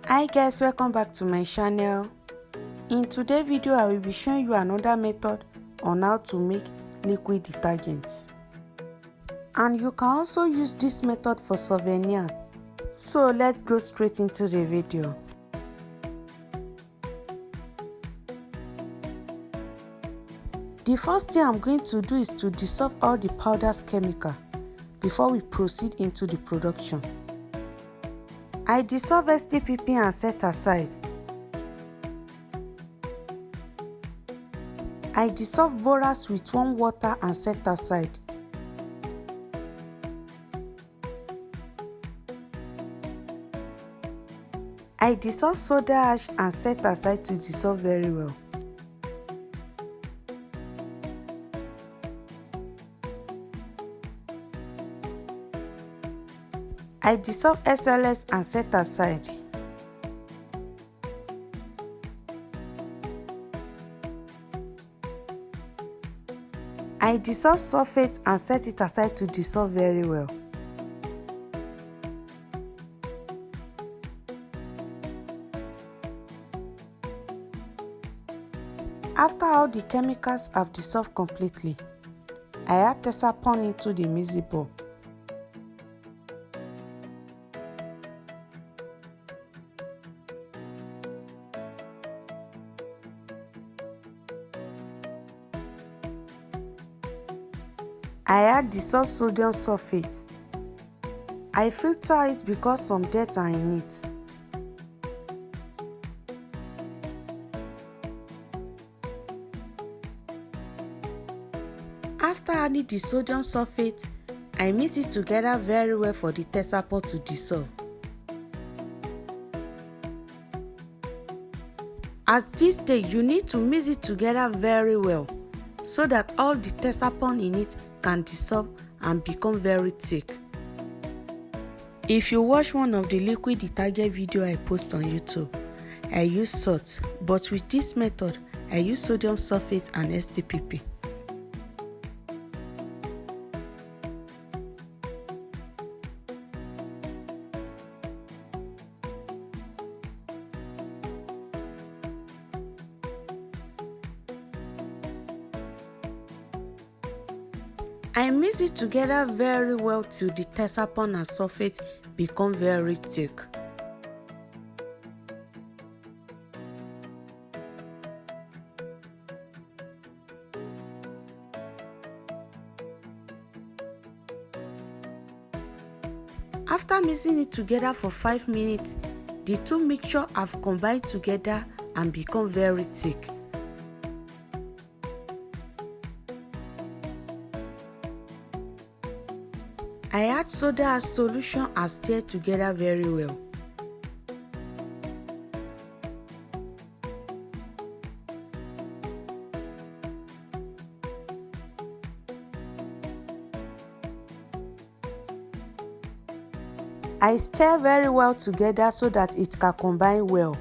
Hi guys, welcome back to my channel. In today's video I will be showing you another method on how to make liquid detergents, and you can also use this method for souvenir. So let's go straight into the video. The first thing I'm going to do is to dissolve all the powder's chemical before we proceed into the production. I dissolve STPP and set aside. I dissolve borax with warm water and set aside. I dissolve soda ash and set aside to dissolve very well. I dissolve SLS and set aside. I dissolve sulfate and set it aside to dissolve very well. After all the chemicals have dissolved completely, I add Tesapon into the mixing bowl. I add dissolved sodium sulfate. I filter it because some dirt are in it. After adding the sodium sulfate, I mix it together very well for the Tesapon to dissolve. At this stage, you need to mix it together very well so that all the Tesapon in it can dissolve and become very thick. If you watch one of the liquid detergent video I post on YouTube, I use salt, but with this method, I use sodium sulfate and STPP. I mix it together very well till the Tesapon and sulfate become very thick. After mixing it together for 5 minutes, the two mixtures have combined together and become very thick. I add soda ash solution and stir together very well. I stir very well together so that it can combine well.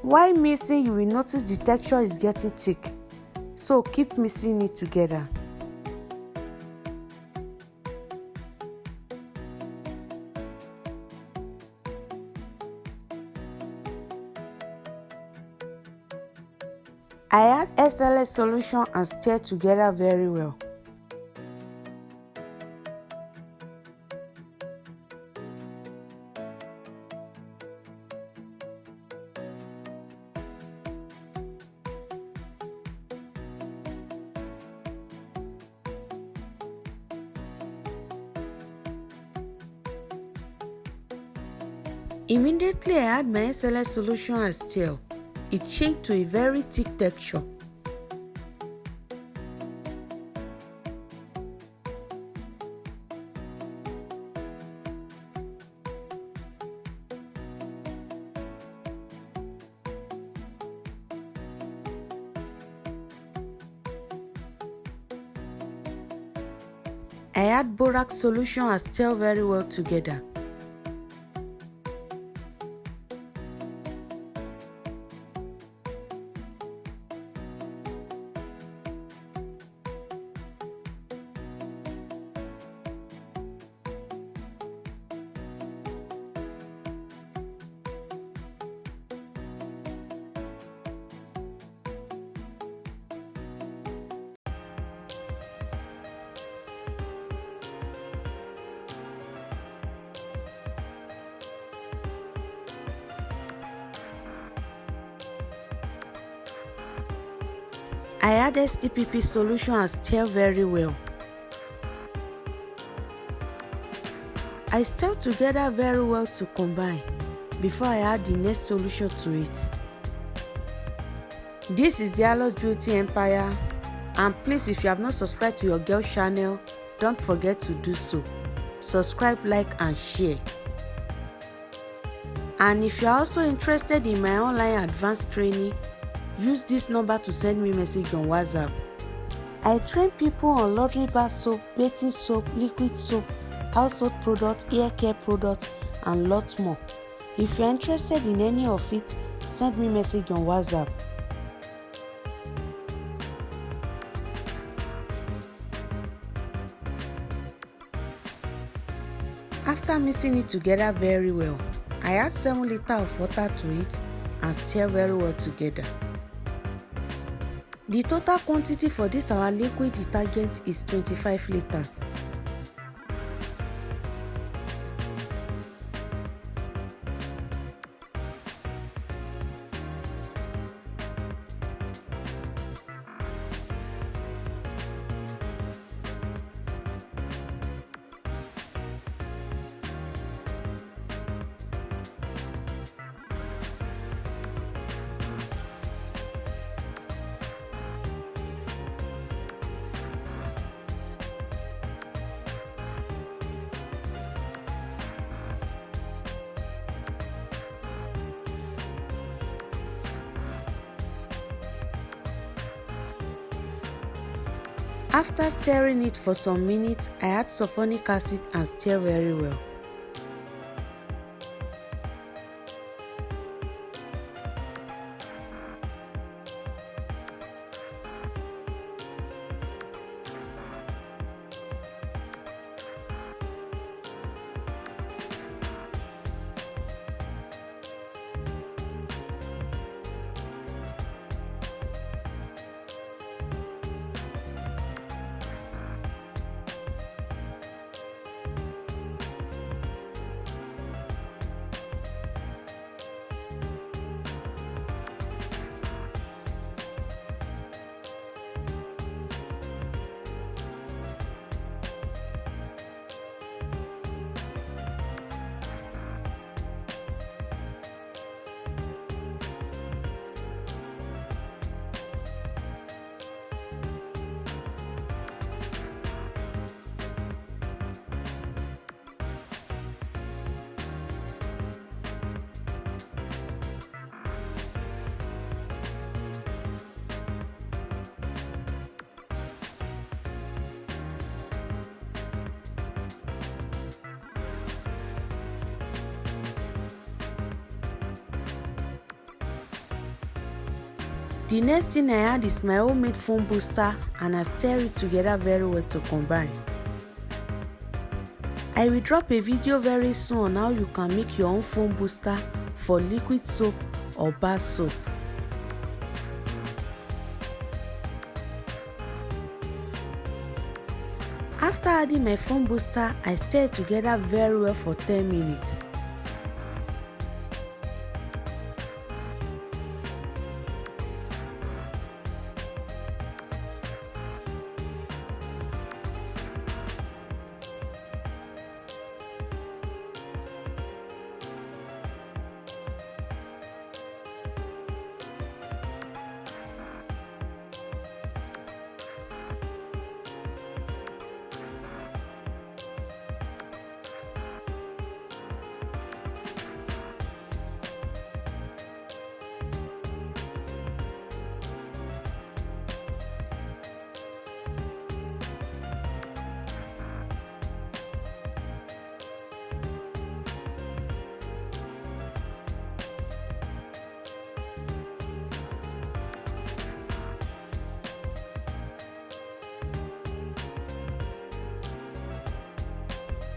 While mixing, you will notice the texture is getting thick, so keep mixing it together. I add SLS solution and stir together very well. Immediately I add my SLS solution and stir. It changed to a very thick texture. I add borax solution and stir very well together. I add STPP solution and stir very well. I stir together very well to combine before I add the next solution to it. This is the Aloes Beauty Empire, and please, if you have not subscribed to your girl channel, don't forget to do so. Subscribe, like and share. And if you are also interested in my online advanced training, use this number to send me message on WhatsApp. I train people on laundry bar soap, bathing soap, liquid soap, household products, hair care products and lots more. If you are interested in any of it, send me message on WhatsApp. After mixing it together very well, I add 7 liters of water to it and stir very well together. The total quantity for this our liquid detergent is 25 liters. After stirring it for some minutes, I add sulfonic acid and stir very well. The next thing I add is my homemade foam booster and I stir it together very well to combine. I will drop a video very soon on how you can make your own foam booster for liquid soap or bar soap. After adding my foam booster, I stir it together very well for 10 minutes.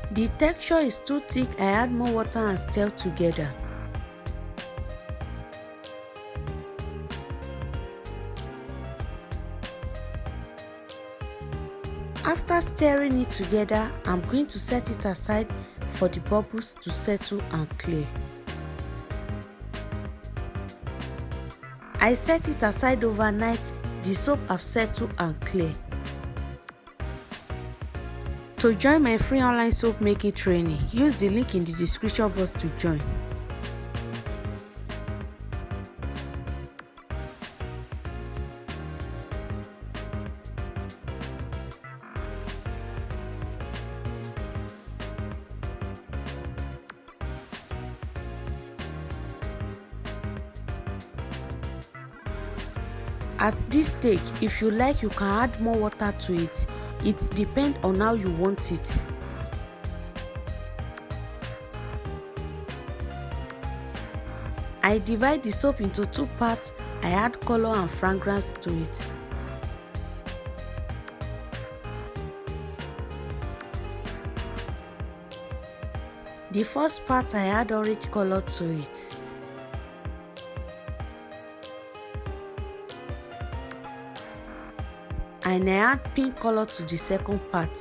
The texture is too thick, I add more water and stir together. After stirring it together, I'm going to set it aside for the bubbles to settle and clear. I set it aside overnight. The soap have settled and clear. To join my free online soap making training, use the link in the description box to join. At this stage, if you like, you can add more water to it. It depends on how you want it. I divide the soap into 2 parts. I add color and fragrance to it. The first part, I add orange color to it. And I add pink color to the second part.